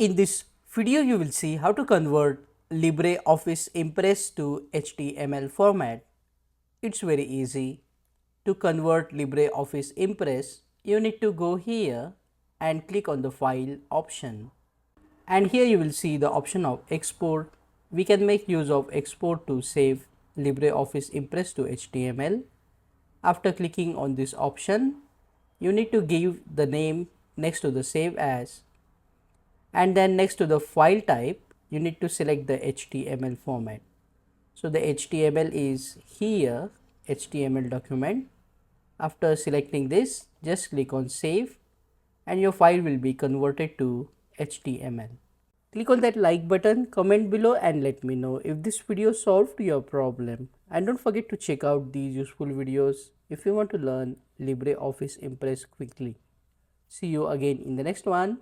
In this video, you will see how to convert LibreOffice Impress to HTML format. It's very easy. To convert LibreOffice Impress, you need to go here and click on the File option. And here you will see the option of Export. We can make use of Export to save LibreOffice Impress to HTML. After clicking on this option, you need to give the name next to the Save As, and then next to the file type you need to select the HTML format. So the HTML is here, HTML document. After selecting this, just click on save and your file will be converted to HTML. Click on that like button, comment below and let me know if this video solved your problem. And don't forget to check out these useful videos if you want to learn LibreOffice Impress quickly. See you again in the next one.